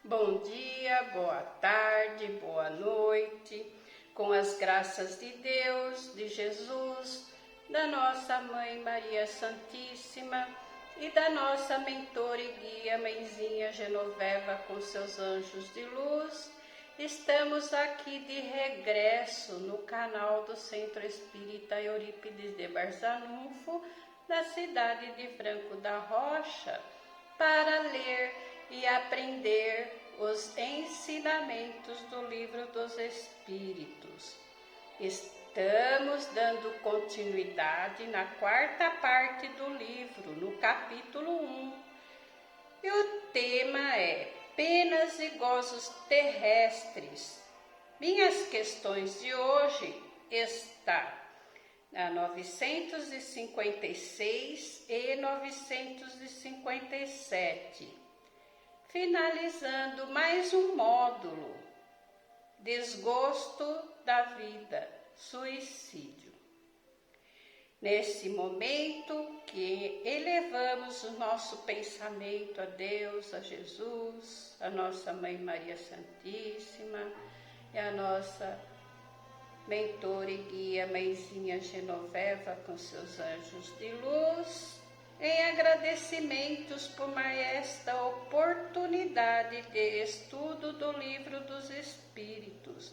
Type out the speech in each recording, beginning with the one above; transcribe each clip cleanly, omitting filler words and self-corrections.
Bom dia, boa tarde, boa noite, com as graças de Deus, de Jesus, da nossa Mãe Maria Santíssima e da nossa mentora e guia, Mãezinha Genoveva, com seus anjos de luz. Estamos aqui de regresso no canal do Centro Espírita Eurípides de Barzanufo, da cidade de Franco da Rocha, para ler e aprender os ensinamentos do Livro dos Espíritos. Estamos dando continuidade na quarta parte do livro, no capítulo 1. E o tema é Penas e Gozos Terrestres. Minhas questões de hoje estão na 956 e 957, finalizando mais um módulo, desgosto da vida, suicídio. Nesse momento que elevamos o nosso pensamento a Deus, a Jesus, a nossa Mãe Maria Santíssima e a nossa mentora e guia, Mãezinha Genoveva, com seus anjos de luz, em agradecimentos por mais esta oportunidade de estudo do Livro dos Espíritos.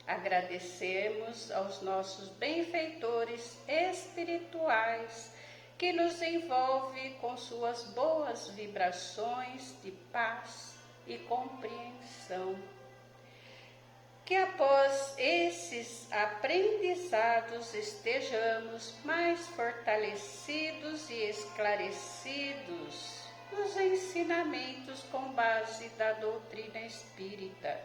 Agradecemos aos nossos benfeitores espirituais que nos envolve com suas boas vibrações de paz e compreensão. Que após esses aprendizados estejamos mais fortalecidos e esclarecidos nos ensinamentos com base da doutrina espírita.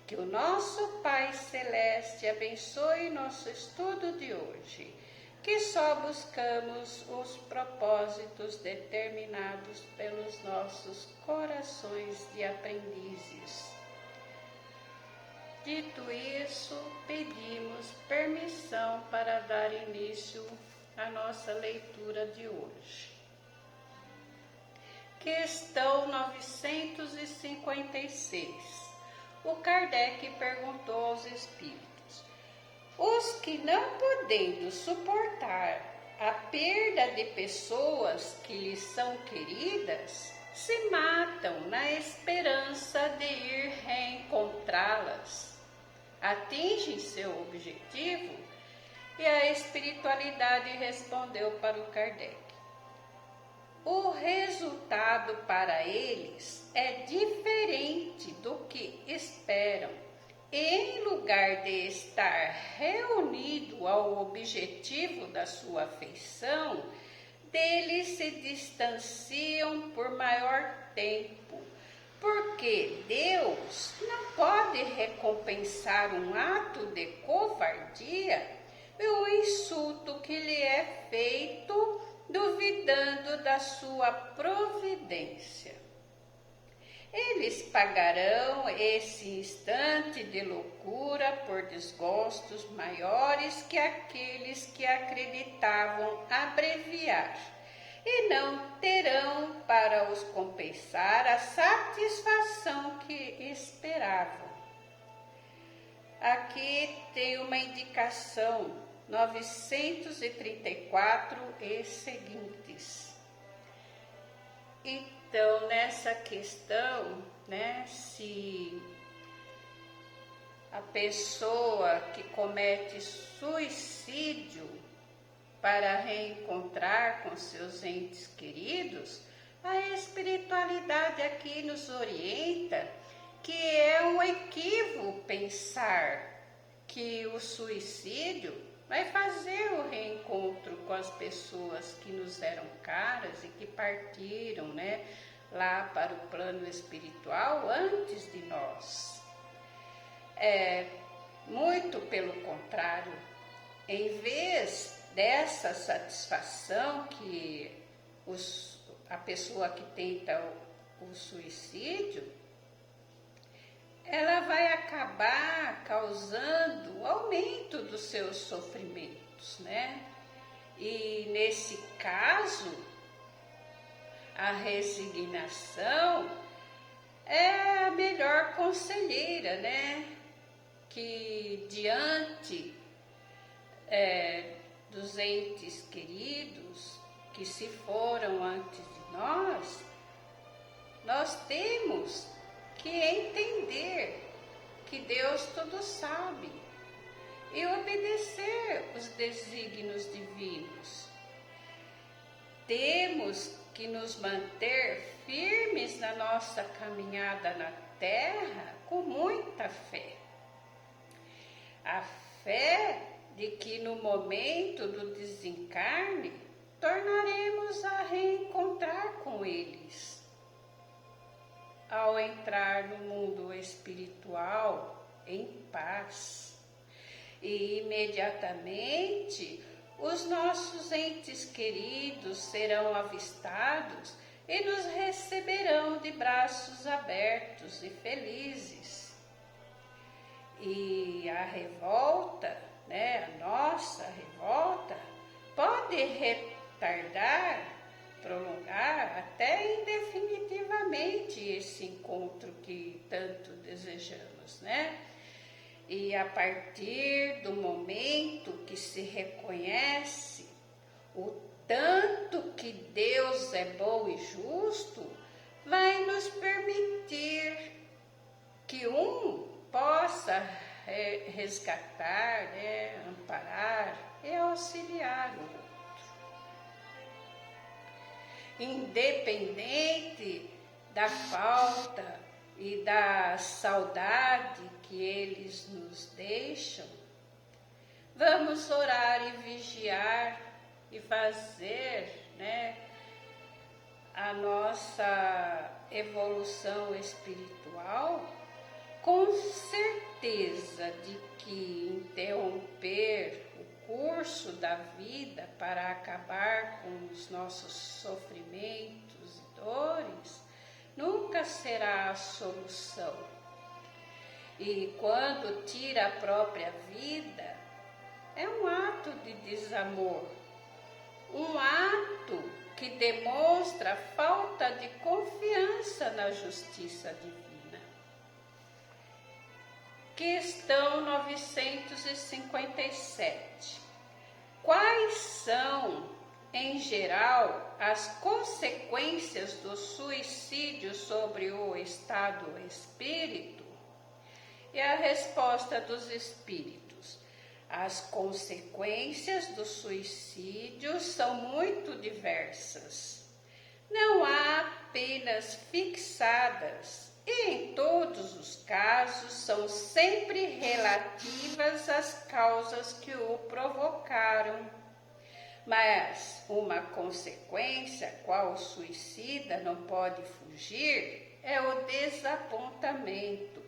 Que o nosso Pai Celeste abençoe nosso estudo de hoje, que só buscamos os propósitos determinados pelos nossos corações de aprendizes. Dito isso, pedimos permissão para dar início à nossa leitura de hoje. Questão 956. O Kardec perguntou aos espíritos: os que não podendo suportar a perda de pessoas que lhes são queridas, se matam na esperança de ir reencontrá-las, atingem seu objetivo? E a espiritualidade respondeu para o Kardec: o resultado para eles é diferente do que esperam. E em lugar de estar reunido ao objetivo da sua afeição, deles se distanciam por maior tempo, porque Deus não pode recompensar um ato de covardia e o insulto que lhe é feito, duvidando da sua providência. Eles pagarão esse instante de loucura por desgostos maiores que aqueles que acreditavam abreviar, e não terão para os compensar a satisfação que esperavam. Aqui tem uma indicação, 934 e seguintes. Então, nessa questão, se a pessoa que comete suicídio para reencontrar com seus entes queridos, a espiritualidade aqui nos orienta que é um equívoco pensar que o suicídio vai fazer o reencontro com as pessoas que nos eram caras e que partiram, lá para o plano espiritual antes de nós. Muito pelo contrário, em vez dessa satisfação que a pessoa que tenta o suicídio, ela vai acabar causando aumento dos seus sofrimentos, E nesse caso, a resignação é a melhor conselheira, né? Que diante dos entes queridos que se foram antes de nós temos que entender que Deus tudo sabe e obedecer os desígnios divinos. Temos que nos manter firmes na nossa caminhada na terra com muita fé. A fé de que no momento do desencarne tornaremos a reencontrar com eles. Ao entrar no mundo espiritual em paz, e imediatamente os nossos entes queridos serão avistados e nos receberão de braços abertos e felizes. E a revolta, né, a nossa revolta, pode retardar, prolongar até indefinitivamente esse encontro que tanto desejamos, né? E a partir do momento que se reconhece o tanto que Deus é bom e justo, vai nos permitir que um possa resgatar, né, amparar e auxiliar o outro. Independente da falta e da saudade que eles nos deixam, vamos orar e vigiar e fazer, né, a nossa evolução espiritual com certeza de que interromper o curso da vida para acabar com os nossos sofrimentos e dores nunca será a solução. E quando tira a própria vida, é um ato de desamor, um ato que demonstra falta de confiança na justiça divina. Questão 957. Quais são, em geral, as consequências do suicídio sobre o estado espírito? E a resposta dos espíritos: as consequências do suicídio são muito diversas. Não há penas fixadas e, em todos os casos, são sempre relativas às causas que o provocaram. Mas uma consequência, qual o suicida não pode fugir, é o desapontamento.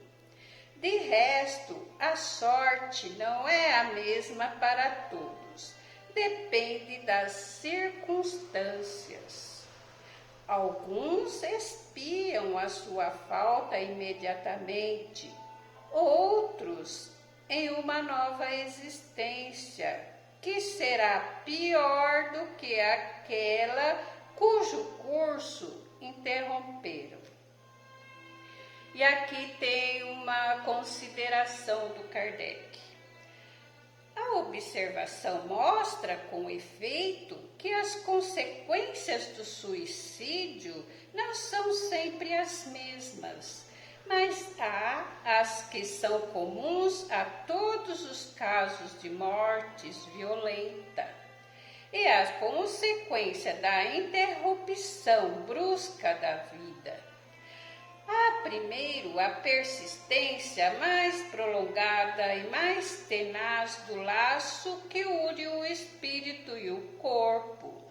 De resto, a sorte não é a mesma para todos, depende das circunstâncias. Alguns expiam a sua falta imediatamente, outros em uma nova existência, que será pior do que aquela cujo curso interromperam. E aqui tem uma consideração do Kardec. A observação mostra com efeito que as consequências do suicídio não são sempre as mesmas, mas há as que são comuns a todos os casos de mortes violenta. E a consequência da interrupção brusca da vida. Há primeiro a persistência mais prolongada e mais tenaz do laço que une o espírito e o corpo,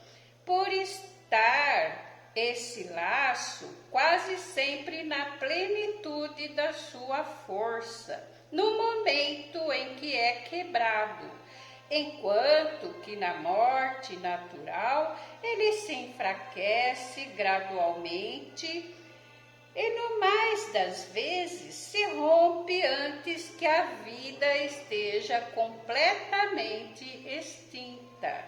por estar esse laço quase sempre na plenitude da sua força, no momento em que é quebrado, enquanto que na morte natural ele se enfraquece gradualmente e no mais das vezes se rompe antes que a vida esteja completamente extinta.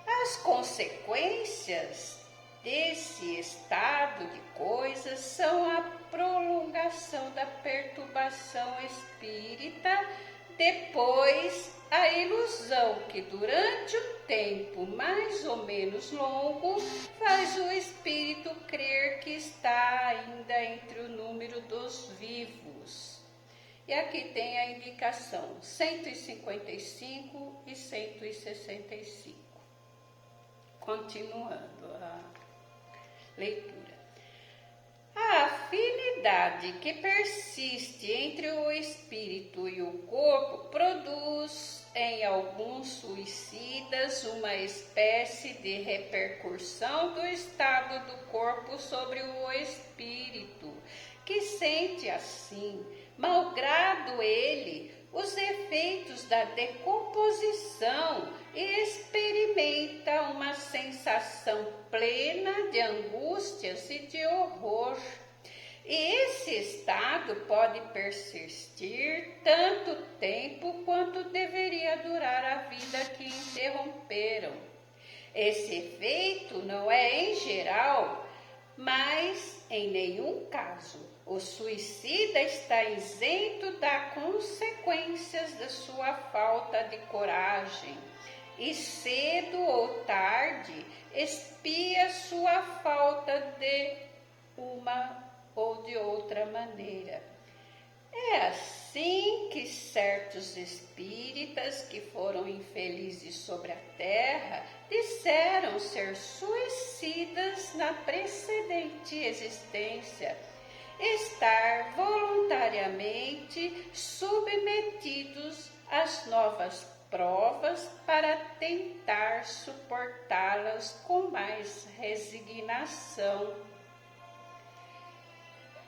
As consequências desse estado de coisas são a prolongação explicação da perturbação espírita, depois a ilusão que durante um tempo mais ou menos longo faz o espírito crer que está ainda entre o número dos vivos. E aqui tem a indicação 155 e 165. Continuando a leitura. A afinidade que persiste entre o espírito e o corpo produz em alguns suicidas uma espécie de repercussão do estado do corpo sobre o espírito, que sente assim, malgrado ele, os efeitos da decomposição e experimenta uma sensação plena de angústias e de horror. E esse estado pode persistir tanto tempo quanto deveria durar a vida que interromperam. Esse efeito não é em geral, mas em nenhum caso o suicida está isento das consequências da sua falta de coragem e cedo ou tarde expia sua falta de uma ou de outra maneira. É assim que certos espíritas que foram infelizes sobre a terra disseram ser suicidas na precedente existência, estar voluntariamente submetidos às novas provas para tentar suportá-las com mais resignação.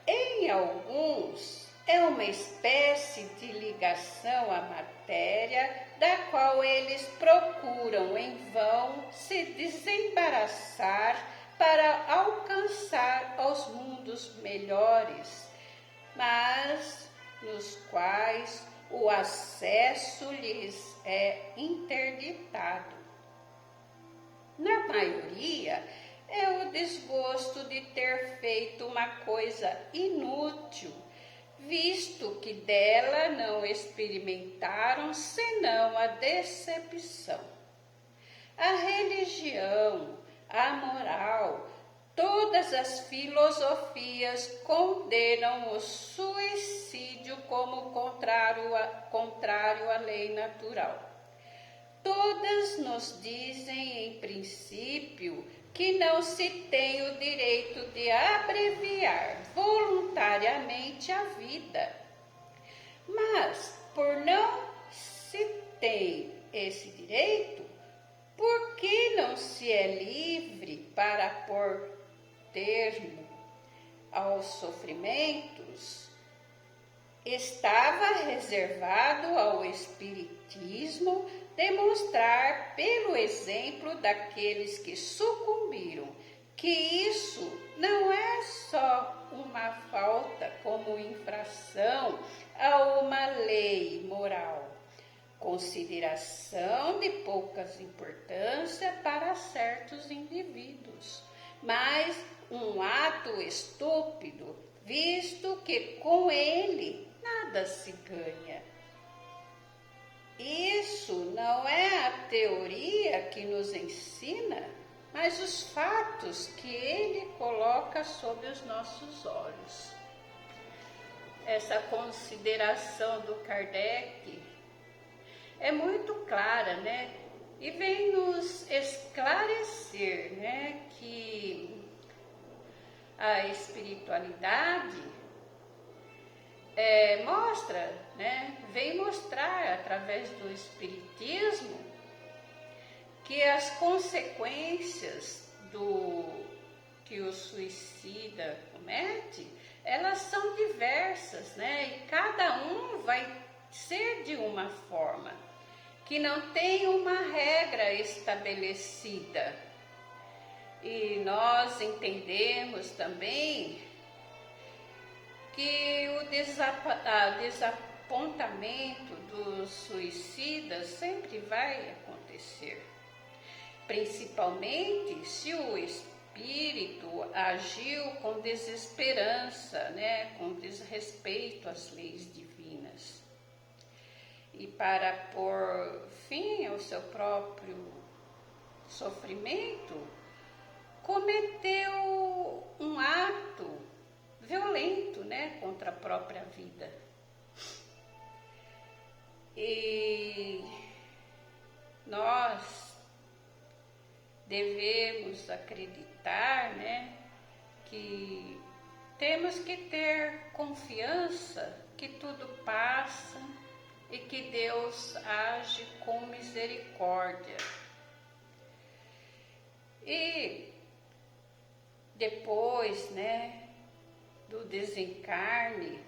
Em alguns, é uma espécie de ligação à matéria, da qual eles procuram em vão se desembaraçar para alcançar aos mundos melhores, mas nos quais o acesso lhes é interditado. Na maioria, é o desgosto de ter feito uma coisa inútil, visto que dela não experimentaram senão a decepção. A religião, a moral, todas as filosofias condenam o suicídio como contrário à lei natural. Todas nos dizem, em princípio, que não se tem o direito de abreviar voluntariamente a vida. Mas, por não se ter esse direito, por que não se é livre para pôr termo aos sofrimentos? Estava reservado ao Espiritismo demonstrar pelo exemplo daqueles que sucumbiram que isso não é só uma falta como infração a uma lei moral, consideração de pouca importância para certos indivíduos, mas um ato estúpido, visto que com ele nada se ganha. Isso não é a teoria que nos ensina, mas os fatos que ele coloca sob os nossos olhos. Essa consideração do Kardec é muito clara, né? E vem nos esclarecer, né, que a espiritualidade mostra, né, vem mostrar através do Espiritismo que as consequências que o suicida comete, elas são diversas, né, e cada um vai ser de uma forma, que não tem uma regra estabelecida. E nós entendemos também que o desapontamento dos suicidas sempre vai acontecer, principalmente se o espírito agiu com desesperança, né, com desrespeito às leis divinas. E para pôr fim ao seu próprio sofrimento, cometeu um ato violento, né, contra a própria vida. E nós devemos acreditar, né, que temos que ter confiança que tudo passa e que Deus age com misericórdia. E depois, né, do desencarne,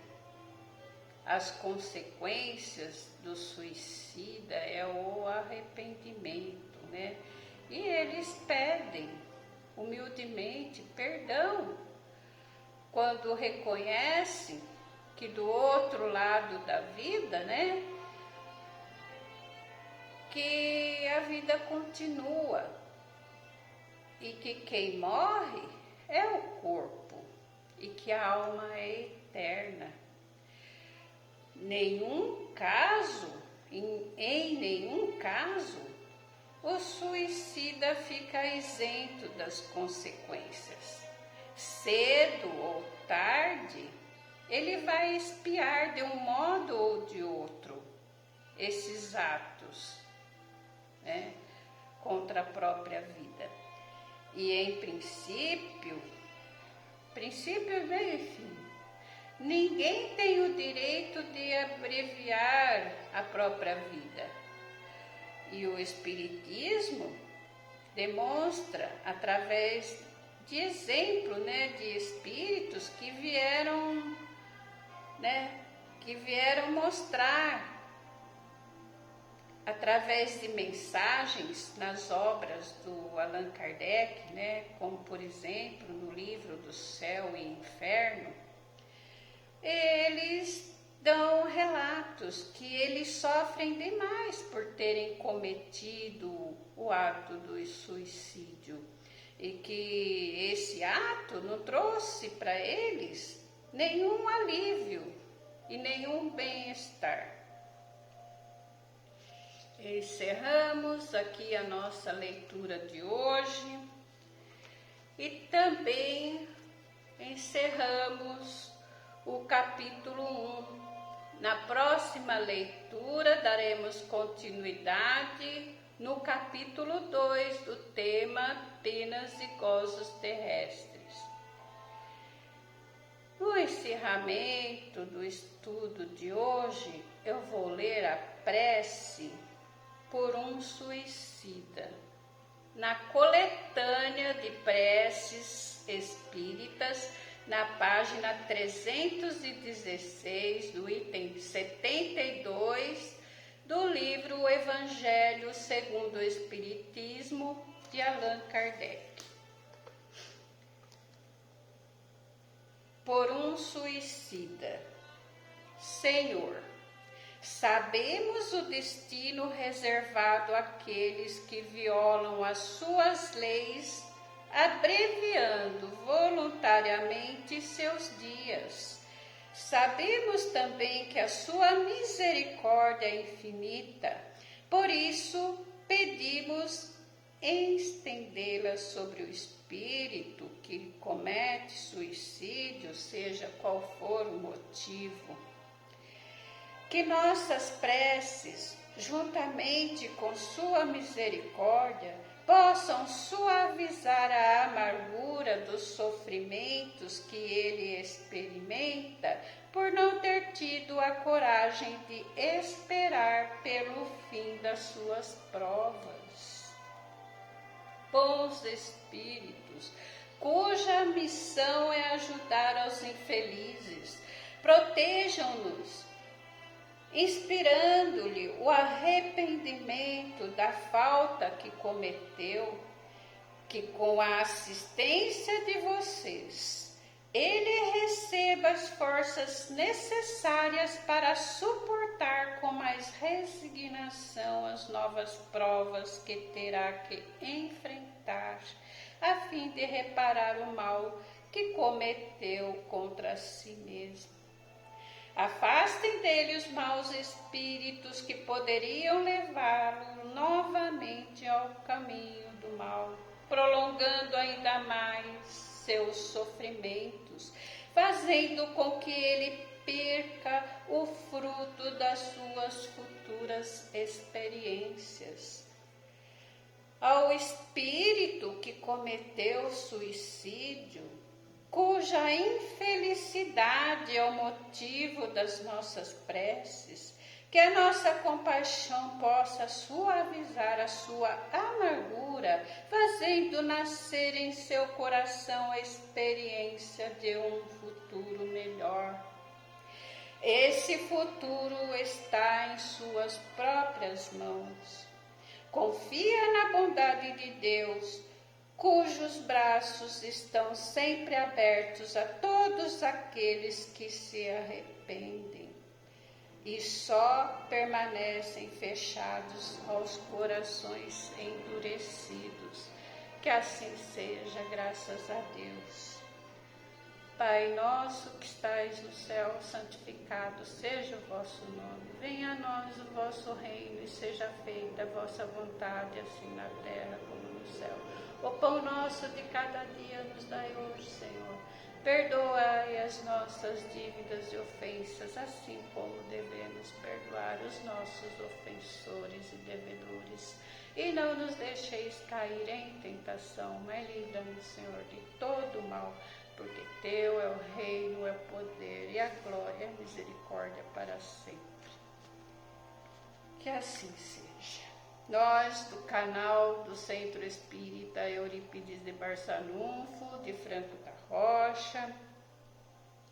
as consequências do suicida é o arrependimento, né? E eles pedem humildemente perdão quando reconhecem que do outro lado da vida, né, que a vida continua e que quem morre é o corpo e que a alma é eterna. Em nenhum caso, o suicida fica isento das consequências. Cedo ou tarde, ele vai expiar de um modo ou de outro esses atos, né, contra a própria vida. E em princípio, meio e fim, ninguém tem o direito de abreviar a própria vida. E o Espiritismo demonstra, através de exemplo, né, de espíritos que vieram mostrar, através de mensagens nas obras do Allan Kardec, né, como por exemplo no livro do Céu e Inferno, eles dão relatos que eles sofrem demais por terem cometido o ato do suicídio e que esse ato não trouxe para eles nenhum alívio e nenhum bem-estar. Encerramos aqui a nossa leitura de hoje e também encerramos o capítulo 1. Na próxima leitura daremos continuidade no capítulo 2 do tema Penas e Gozos Terrestres. No encerramento do estudo de hoje, eu vou ler a prece por um suicida, na coletânea de preces espíritas, na página 316 do item 72 do livro O Evangelho segundo o Espiritismo, de Allan Kardec. Por um suicida. Senhor, sabemos o destino reservado àqueles que violam as suas leis, abreviando voluntariamente seus dias. Sabemos também que a sua misericórdia é infinita, por isso pedimos estendê-la sobre o espírito que comete suicídio, seja qual for o motivo. Que nossas preces, juntamente com sua misericórdia, possam suavizar a amargura dos sofrimentos que ele experimenta por não ter tido a coragem de esperar pelo fim das suas provas. Bons espíritos, cuja missão é ajudar aos infelizes, protejam-nos, inspirando-lhe o arrependimento da falta que cometeu, que com a assistência de vocês, ele receba as forças necessárias para suportar com mais resignação as novas provas que terá que enfrentar, a fim de reparar o mal que cometeu contra si mesmo. Afastem dele os maus espíritos que poderiam levá-lo novamente ao caminho do mal, prolongando ainda mais seus sofrimentos, fazendo com que ele perca o fruto das suas futuras experiências. Ao espírito que cometeu suicídio, cuja infelicidade é o motivo das nossas preces, que a nossa compaixão possa suavizar a sua amargura, fazendo nascer em seu coração a experiência de um futuro melhor. Esse futuro está em suas próprias mãos. Confia na bondade de Deus, cujos braços estão sempre abertos a todos aqueles que se arrependem e só permanecem fechados aos corações endurecidos. Que assim seja, graças a Deus. Pai nosso que estais no céu, santificado seja o vosso nome. Venha a nós o vosso reino e seja feita a vossa vontade, assim na terra como no céu. O pão nosso de cada dia nos dai hoje, Senhor. Perdoai as nossas dívidas e ofensas, assim como devemos perdoar os nossos ofensores e devedores. E não nos deixeis cair em tentação, mas livra-nos, Senhor, de todo o mal, porque teu é o reino, é o poder e a glória e a misericórdia para sempre. Que assim seja. Nós, do canal do Centro Espírita Eurípides de Barçanufo, de Franco da Rocha,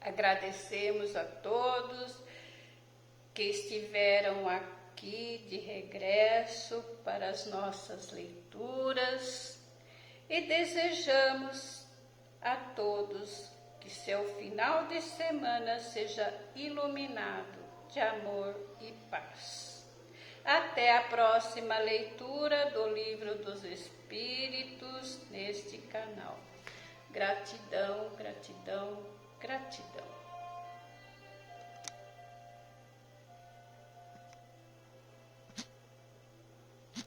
agradecemos a todos que estiveram aqui de regresso para as nossas leituras e desejamos a todos que seu final de semana seja iluminado de amor e paz. Até a próxima leitura do Livro dos Espíritos neste canal. Gratidão, gratidão, gratidão.